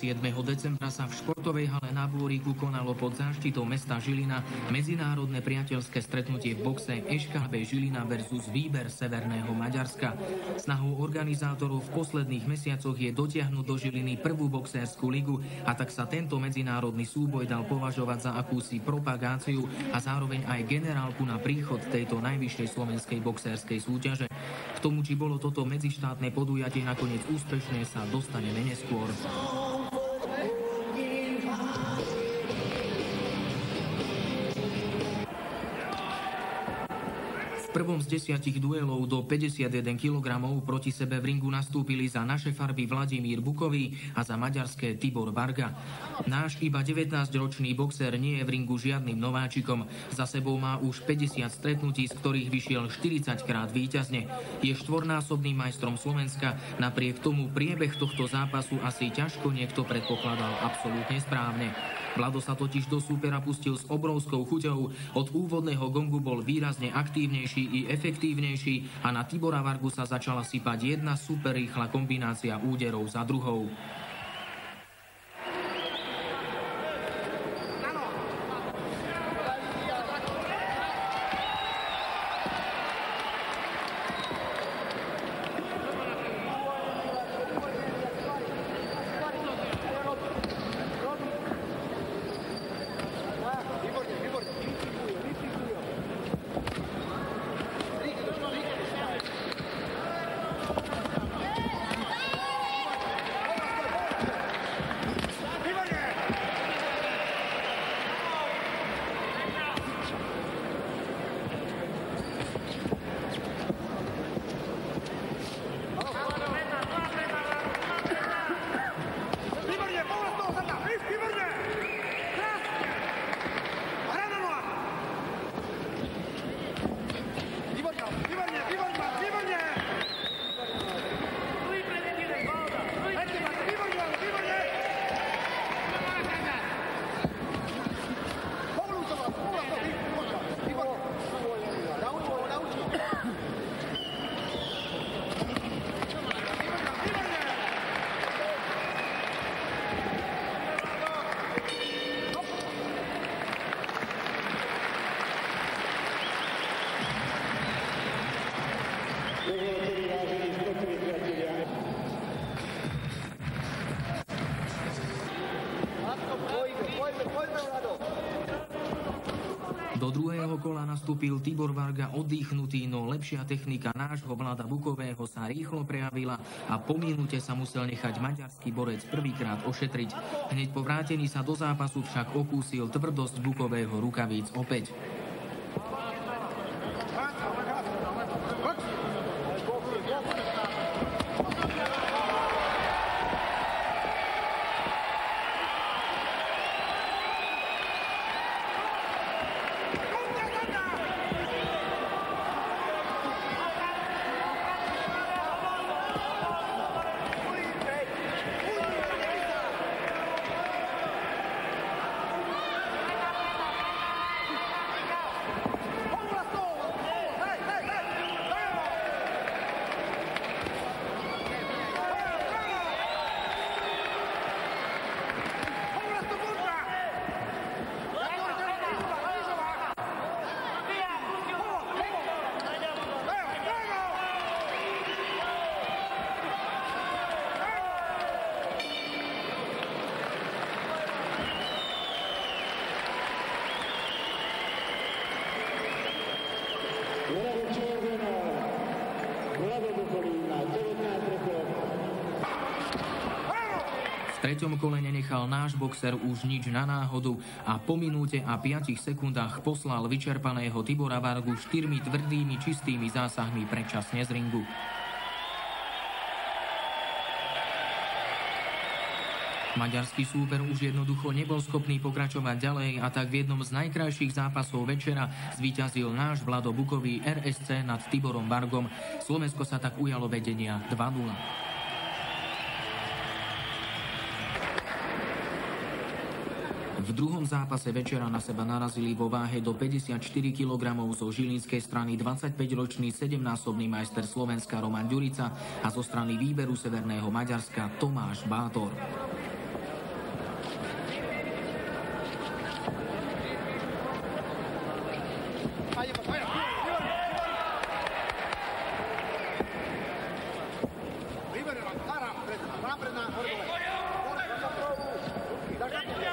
7. decembra sa v športovej hale na Bôriku konalo pod záštitou mesta Žilina medzinárodné priateľské stretnutie v boxe ŠKB Žilina versus Výber Severného Maďarska. Snahou organizátorov v posledných mesiacoch je dotiahnuť do Žiliny prvú boxérskú ligu a tak sa tento medzinárodný súboj dal považovať za akúsi propagáciu a zároveň aj generálku na príchod tejto najvyššej slovenskej boxérskej súťaže. K tomu, či bolo toto medzištátne podujatie nakoniec úspešné, sa dostaneme neskôr. V prvom z 10 duelov do 51 kg proti sebe v ringu nastúpili za naše farby Vladimír Bukový a za maďarské Tibor Varga. Náš iba 19-ročný boxer nie je v ringu žiadnym nováčikom. Za sebou má už 50 stretnutí, z ktorých vyšiel 40 krát víťazne. Je štvornásobným majstrom Slovenska, napriek tomu priebeh tohto zápasu asi ťažko niekto predpokladal absolútne správne. Vlado sa totiž do súpera pustil s obrovskou chuťou, od úvodného gongu bol výrazne aktívnejší i efektívnejší a na Tibora Vargu sa začala sypať jedna super rýchla kombinácia úderov za druhou. Do druhého kola nastúpil Tibor Varga oddychnutý, no lepšia technika nášho Vlada Bukového sa rýchlo prejavila a po minúte sa musel nechať maďarský borec prvýkrát ošetriť. Hneď po vrátení sa do zápasu však okúsil tvrdosť Bukového rukavíc opäť. V treťom kole nenechal náš boxer už nič na náhodu a po minúte a 5 sekundách poslal vyčerpaného Tibora Vargu 4 tvrdými čistými zásahmi predčasne z ringu. Maďarský súper už jednoducho nebol schopný pokračovať ďalej a tak v jednom z najkrajších zápasov večera zvíťazil náš Vlado Bukový RSC nad Tiborom Vargom. Slovensko sa tak ujalo vedenia 2-0. V druhom zápase večera na seba narazili vo váhe do 54 kg zo žilinskej strany 25-ročný 7-násobný majster Slovenska Roman Ďurica a zo strany Výberu Severného Maďarska Tomáš Bátor.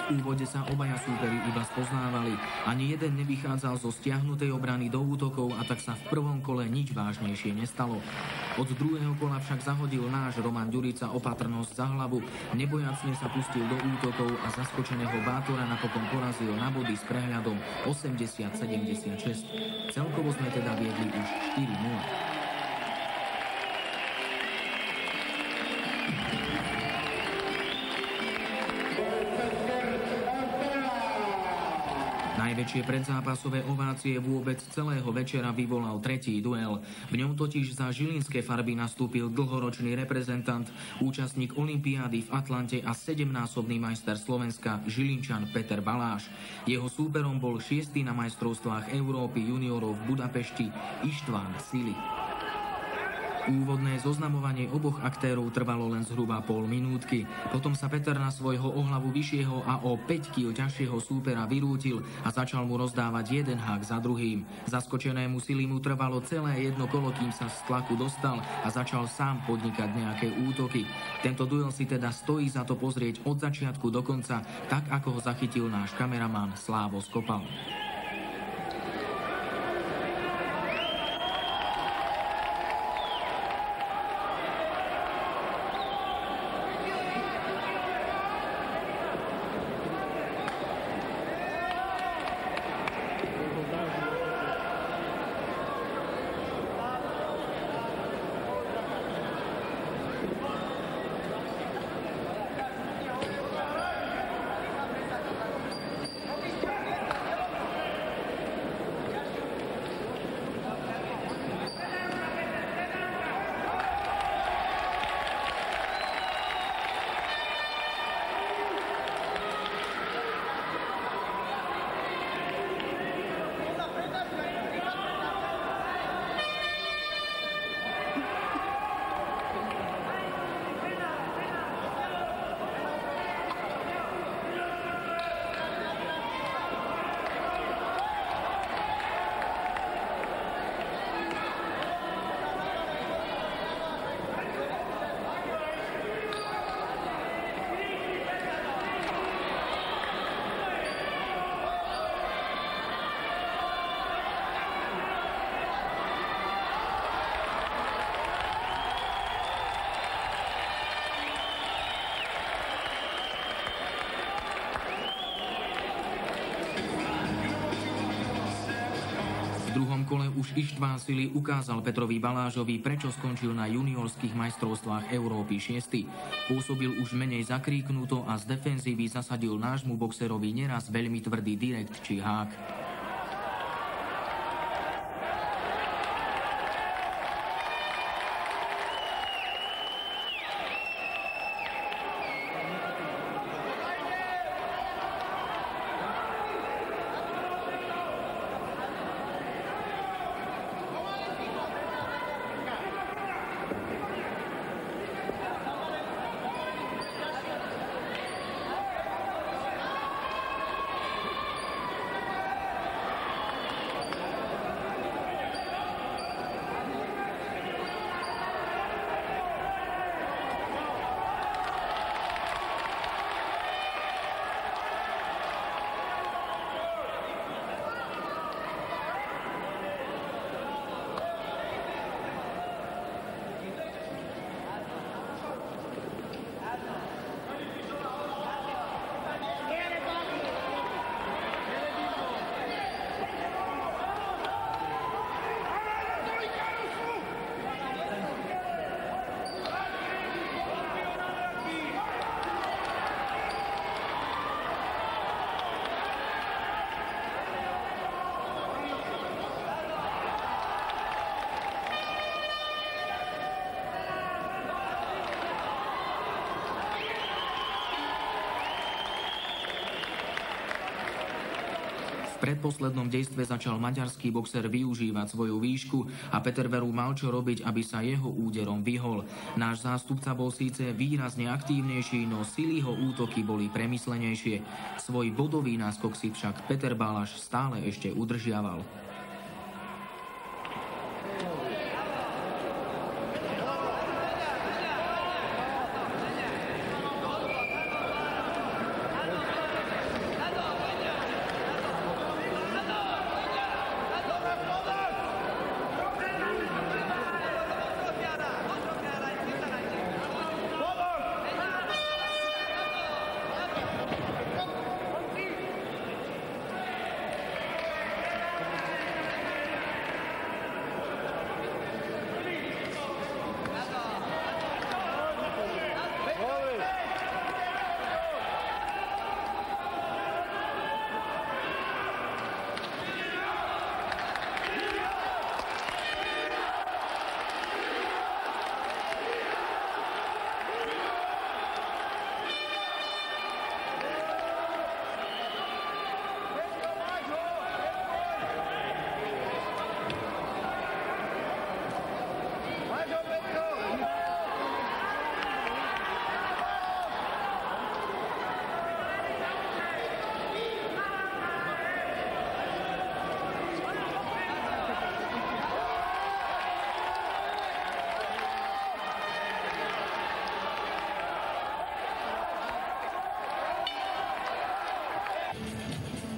V úvode sa obaja súperi iba spoznávali. Ani jeden nevychádzal zo stiahnutej obrany do útokov a tak sa v prvom kole nič vážnejšie nestalo. Od druhého kola však zahodil náš Roman Ďurica opatrnosť za hlavu. Nebojacne sa pustil do útokov a zaskočeného Bátora napokon porazil na body s prehľadom 80-76. Celkovo sme teda viedli už 4-0. Najväčšie predzápasové ovácie vôbec celého večera vyvolal tretí duel. V ňom totiž za žilinské farby nastúpil dlhoročný reprezentant, účastník olympiády v Atlante a 7-násobný majster Slovenska Žilinčan Peter Baláš. Jeho súperom bol 6. na majstrovstvách Európy juniorov v Budapešti Ištván Sili. Úvodné zoznamovanie oboch aktérov trvalo len zhruba pol minútky. Potom sa Peter na svojho o hlavu vyššieho a o 5 kg ťažšieho súpera vyrútil a začal mu rozdávať jeden hák za druhým. Zaskočenému Sili mu trvalo celé jedno kolo, kým sa z tlaku dostal a začal sám podnikať nejaké útoky. Tento duel si teda stojí za to pozrieť od začiatku do konca, tak ako ho zachytil náš kameraman Slávo Skopal. V druhom kole už Ištván Sili ukázal Petrovi Balážovi, prečo skončil na juniorských majstrovstvách Európy 6. Pôsobil už menej zakríknuto a z defenzívy zasadil nášmu boxerovi neraz veľmi tvrdý direkt či hák. V predposlednom dejstve začal maďarský boxer využívať svoju výšku a Peter Veru mal čo robiť, aby sa jeho úderom vyhol. Náš zástupca bol síce výrazne aktívnejší, no Siliho útoky boli premyslenejšie. Svoj bodový náskok si však Peter Baláš stále ešte udržiaval.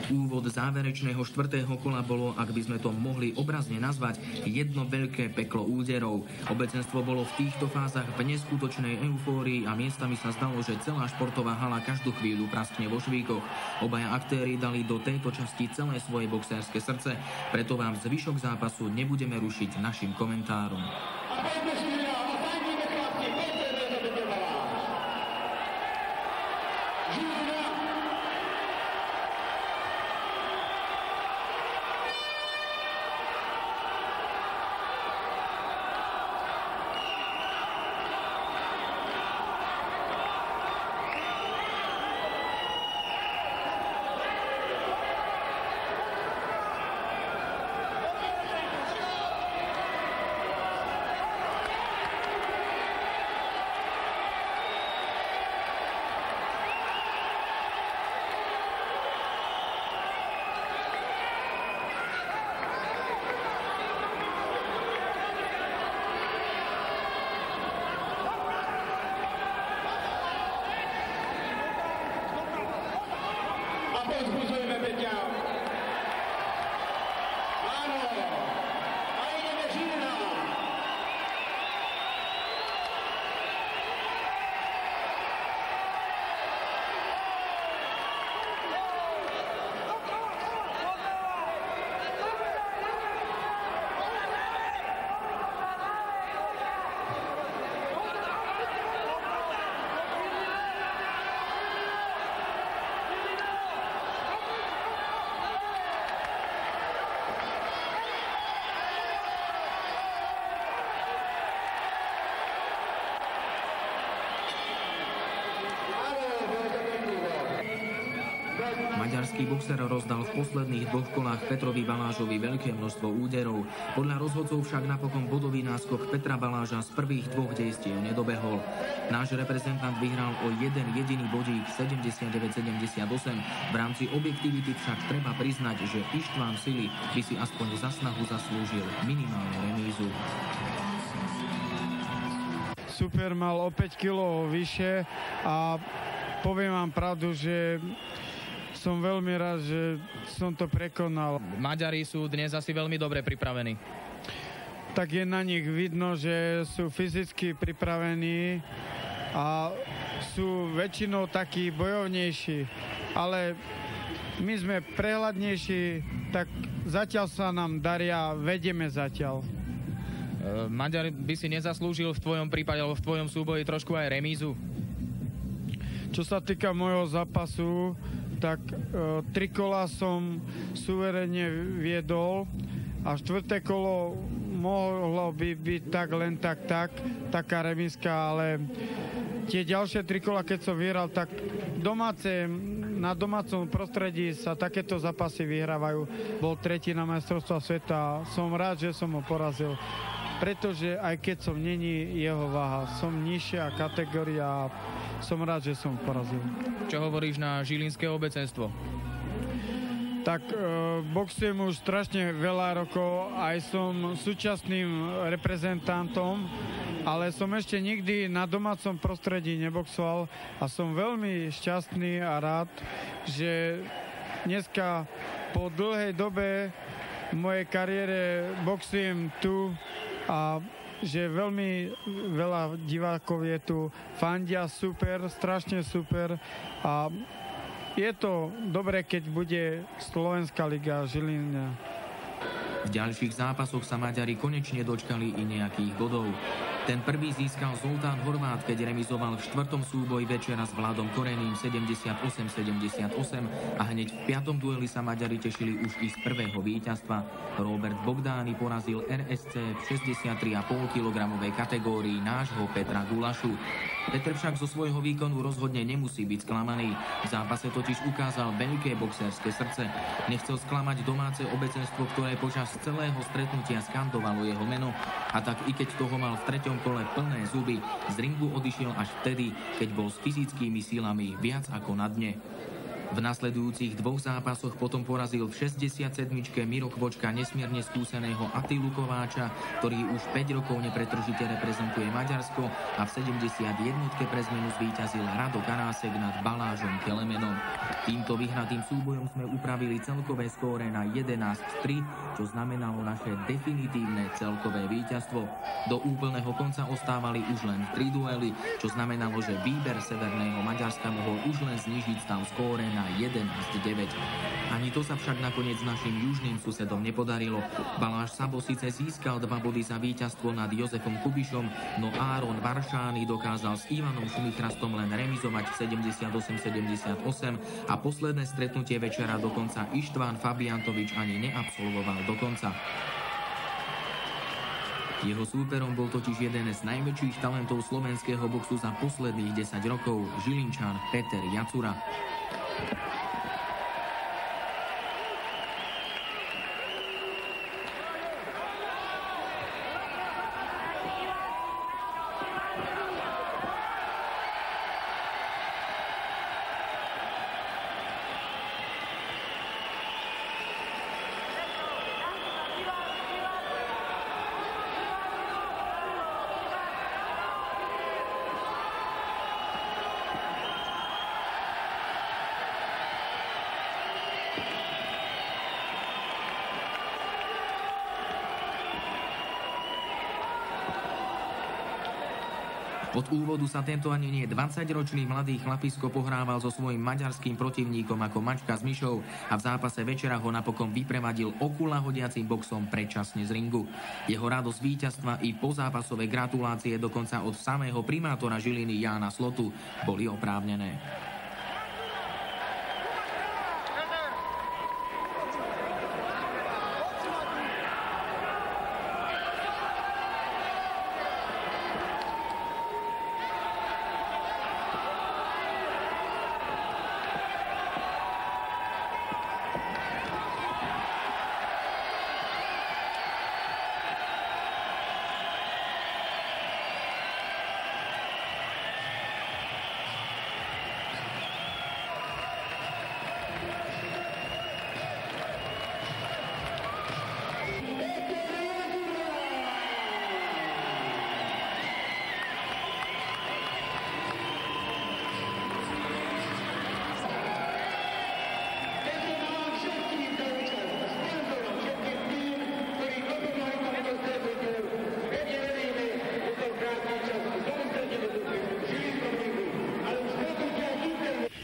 Úvod záverečného 4. kola bolo, ak by sme to mohli obrazne nazvať, jedno veľké peklo úderov. Obecenstvo bolo v týchto fázach v neskutočnej eufórii a miestami sa zdalo, že celá športová hala každú chvíľu praskne vo švíkoch. Obaja aktéri dali do tejto časti celé svoje boxerské srdce, preto vám zvyšok zápasu nebudeme rušiť našim komentárom. Pozbudzujeme Peťa. Áno. A ideme Žilina. Maďarský boxer rozdal v posledných 2 kolách Petrovi Balážovi veľké množstvo úderov. Podľa rozhodcov však napokon bodový náskok Petra Baláža z prvých 2 dejstiev nedobehol. Náš reprezentant vyhral o jeden jediný bodík 79-78. V rámci objektivity však treba priznať, že Ištván Sili by si aspoň za snahu zaslúžil minimálnu remízu. Super mal o 5 kg vyššie a poviem vám pravdu, že som veľmi rád, že som to prekonal. Maďari sú dnes asi veľmi dobre pripravení. Tak je na nich vidno, že sú fyzicky pripravení a sú väčšinou takí bojovnejší. Ale my sme prehľadnejší, tak zatiaľ sa nám daria, vedieme zatiaľ. Maďar by si nezaslúžil v tvojom prípade alebo v tvojom súboji trošku aj remízu? Čo sa týka môjho zápasu, tak 3 kola som suverene viedol a 4. kolo mohlo by byť tak len taká remízka, ale tie ďalšie 3 kola, keď som vyhral, tak na domácom prostredí sa takéto zápasy vyhrávajú. Bol 3. na majstrovstvá sveta, som rád, že som ho porazil. Pretože aj keď som není jeho váha, som nižšia kategória a som rád, že som porazil. Čo hovoríš na žilinské obecenstvo? Tak boxujem už strašne veľa rokov, aj som súčasným reprezentantom, ale som ešte nikdy na domácom prostredí neboxoval a som veľmi šťastný a rád, že dneska po dlhej dobe v mojej kariére boxujem tu a že veľmi veľa divákov je tu, fandia super, strašne super a je to dobré, keď bude Slovenská liga Žilina. V ďalších zápasoch sa Maďari konečne dočkali i nejakých bodov. Ten prvý získal Zoltán Horvát, keď remizoval v 4. súboji večera s Vladom Koreným 78-78 a hneď v 5. dueli sa Maďari tešili už i z prvého víťazstva. Robert Bogdány porazil RSC v 63,5 kg kategórii nášho Petra Gulašu. Petr však zo svojho výkonu rozhodne nemusí byť sklamaný. V zápase totiž ukázal veľké boxerské srdce. Nechcel sklamať domáce obecenstvo, ktoré počas celého stretnutia skandovalo jeho meno. A tak i keď toho mal v 3. kole plné zuby, z ringu odišiel až vtedy, keď bol s fyzickými silami viac ako na dne. V nasledujúcich dvoch zápasoch potom porazil v 67. Miro Kvočka nesmierne skúseného Attilu Kováča, ktorý už 5 rokov nepretržite reprezentuje Maďarsko, a v 71. pre zmenu zvíťazil Rado Karásek nad Balážom Kelemenom. Týmto vyhratým súbojom sme upravili celkové skóre na 11-3, čo znamenalo naše definitívne celkové víťazstvo. Do úplného konca ostávali už len 3 duely, čo znamenalo, že výber Severného Maďarska mohol už len znížiť stav skóre na 11-9. Ani to sa však nakoniec našim južným susedom nepodarilo. Baláš Sabo síce získal 2 body za víťazstvo nad Jozefom Kubišom, no Áron Varšány dokázal s Ivanom Šumichrastom len remizovať 78-78 a posledné stretnutie večera dokonca Ištván Fabiantovič ani neabsolvoval do konca. Jeho súperom bol totiž jeden z najväčších talentov slovenského boxu za posledných 10 rokov, Žilinčan Peter Jacura. Od úvodu sa tento ani nie 20-ročný mladý chlapisko pohrával so svojím maďarským protivníkom ako mačka s myšou a v zápase večera ho napokon vyprevadil okulahodiacím boxom predčasne z ringu. Jeho radosť víťazstva i pozápasové gratulácie dokonca od samého primátora Žiliny Jána Slotu boli oprávnené.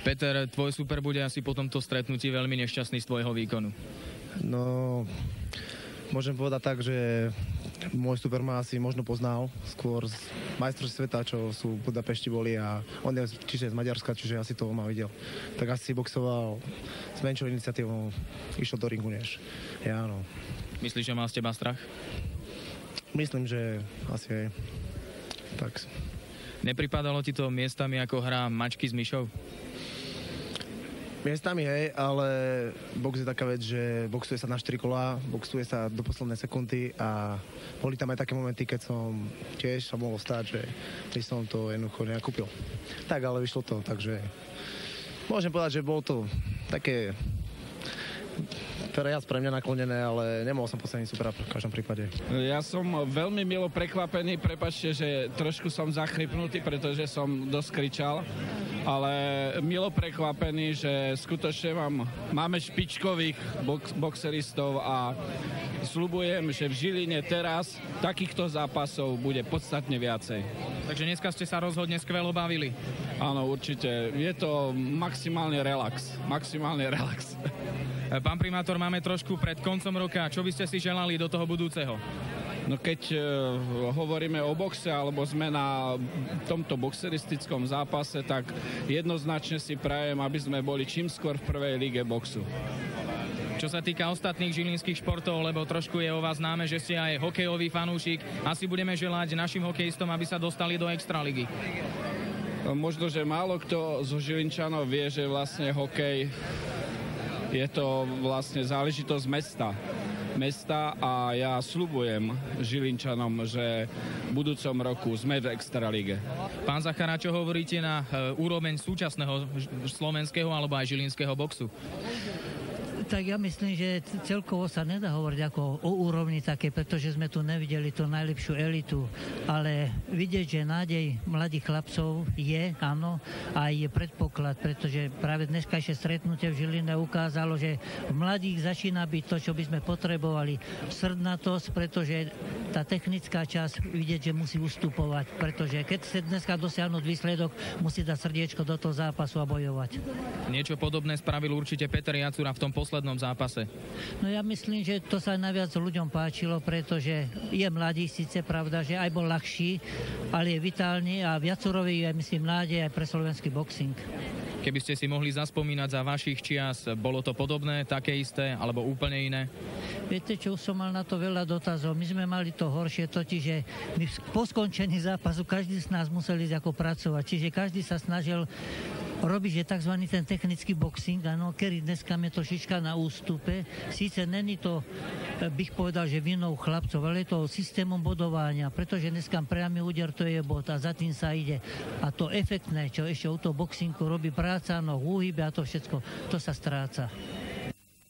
Peter, tvoj super bude asi po tomto stretnutí veľmi nešťastný z tvojho výkonu. No, môžem povedať tak, že môj super ma asi možno poznal skôr z majstrovstiev sveta, čo sú v Budapešti boli, a on je čiže z Maďarska, čiže asi to ma videl. Tak asi boxoval s menšou iniciatívou, išiel do ringu než ja, no. Myslíš, že mal z teba strach? Myslím, že asi aj tak. Nepripadalo ti to miestami ako hra mačky s myšou? Miestami, hej, ale box je taká vec, že boxuje sa na 4 kolá, boxuje sa do poslednej sekundy a boli tam aj také momenty, keď som tiež sa mohol stať, že som to jednoducho nekúpil. Tak, ale vyšlo to, takže môžem povedať, že bolo to také viac pre mňa naklonené, ale nemohol som posledný super v každom prípade. Ja som veľmi milo prekvapený, prepáčte, že trošku som zachrypnutý, pretože som dosť kričal, ale milo prekvapený, že skutočne máme špičkových boxeristov a sľubujem, že v Žiline teraz takýchto zápasov bude podstatne viacej. Takže dneska ste sa rozhodne skvelo bavili. Áno, určite. Je to maximálny relax. Pán primátor, máme trošku pred koncom roka. Čo by ste si želali do toho budúceho? No keď hovoríme o boxe, alebo sme na tomto boxeristickom zápase, tak jednoznačne si prajem, aby sme boli čím skôr v prvej lige boxu. Čo sa týka ostatných žilinských športov, lebo trošku je o vás známe, že ste aj hokejový fanúšik, asi budeme želať našim hokejistom, aby sa dostali do extraligy. Možno, že málo kto zo Žilinčanov vie, že vlastne hokej je to vlastne záležitosť mesta. mesta a ja sľubujem Žilinčanom, že v budúcom roku sme v Extralíge. Pán Zachara, čo hovoríte na úroveň súčasného slovenského alebo aj žilinského boxu? Tak ja myslím, že celkovo sa nedá hovoriť ako o úrovni také, pretože sme tu nevideli tú najlepšiu elitu, ale vidieť, že nádej mladých chlapcov je, áno, a je predpoklad, pretože práve dneskajšie stretnutie v Žiline ukázalo, že v mladých začína byť to, čo by sme potrebovali, srdnatosť, pretože tá technická časť vidieť, že musí ustupovať, pretože keď sa dneska dosiahnuť výsledok, musí dať srdiečko do toho zápasu a bojovať. Niečo podobné spravil určite Peter Jacura v tom poslednom zápase. No ja myslím, že to sa najviac ľuďom páčilo, pretože je mladý, síce pravda, že aj bol ľahší, ale je vitálny a v Jacurovi je, myslím, nádej aj pre slovenský boxing. Keby ste si mohli zaspomínať za vašich čias, bolo to podobné, také isté, alebo úplne iné? Viete čo, už som mal na to veľa dotazov. My sme mali to horšie, totiž, že my po skončení zápasu každý z nás musel ísť ako pracovať. Čiže každý sa snažil robiť, že tzv. Ten technický boxing, áno, ktorý dneska je trošička na ústupe. Síce není to, bych povedal, že vinou chlapcov, ale je to systémom bodovania, pretože dneska priamy úder to je bod a za tým sa ide. A to efektné, čo ešte u toho boxingu robí práca, no úhyby a to všetko, to sa stráca.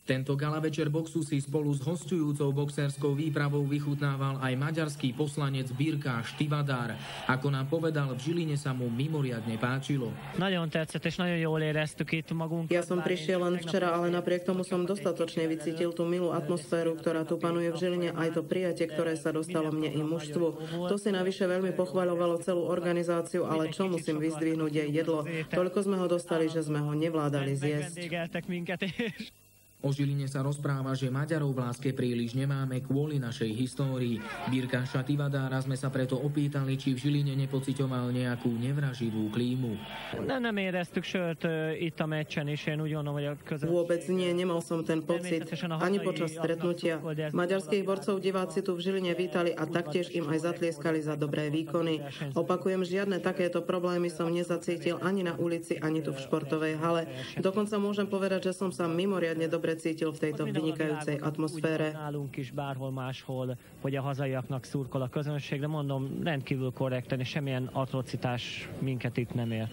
Tento gala večer boxu si spolu s hosťujúcou boxerskou výpravou vychutnával aj maďarský poslanec Birka Štivadár. Ako nám povedal, v Žiline sa mu mimoriadne páčilo. Ja som prišiel len včera, ale napriek tomu som dostatočne vycítil tú milú atmosféru, ktorá tu panuje v Žiline, aj to prijatie, ktoré sa dostalo mne i mužstvu. To si navyše veľmi pochvaľovalo celú organizáciu, ale čo musím vyzdvihnúť je jedlo. Toľko sme ho dostali, že sme ho nevládali zjesť. O Žiline sa rozpráva, že Maďarov v láske príliš nemáme kvôli našej histórii. Birka Šativadára sme sa preto opýtali, či v Žiline nepociťoval nejakú nevraživú klímu. Vôbec nie, nemal som ten pocit, ani počas stretnutia. Maďarských borcov diváci tu v Žiline vítali a taktiež im aj zatlieskali za dobré výkony. Opakujem, žiadne takéto problémy som nezacítil ani na ulici, ani tu v športovej hale. Dokonca môžem povedať, že som sa mimoriadne dobre cítil v tejto vynikajúcej atmoszfére. Nálunk is bárhol máshol, hogy a hazaiaknak szurkol a közönség, de mondom, rendkívül korrekten, és semmilyen atrocitás minket itt nem ér.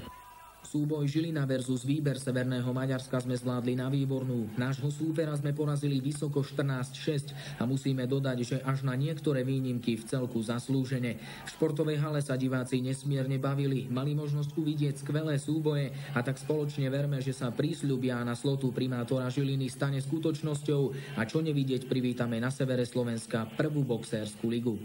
Súboj Žilina versus výber Severného Maďarska sme zvládli na výbornú. Nášho súpera sme porazili vysoko 14-6 a musíme dodať, že až na niektoré výnimky v celku zaslúžene. V športovej hale sa diváci nesmierne bavili, mali možnosť uvidieť skvelé súboje a tak spoločne verme, že sa prísľubia na slotu primátora Žiliny stane skutočnosťou a čo nevidieť privítame na severe Slovenska prvú boxerskú ligu.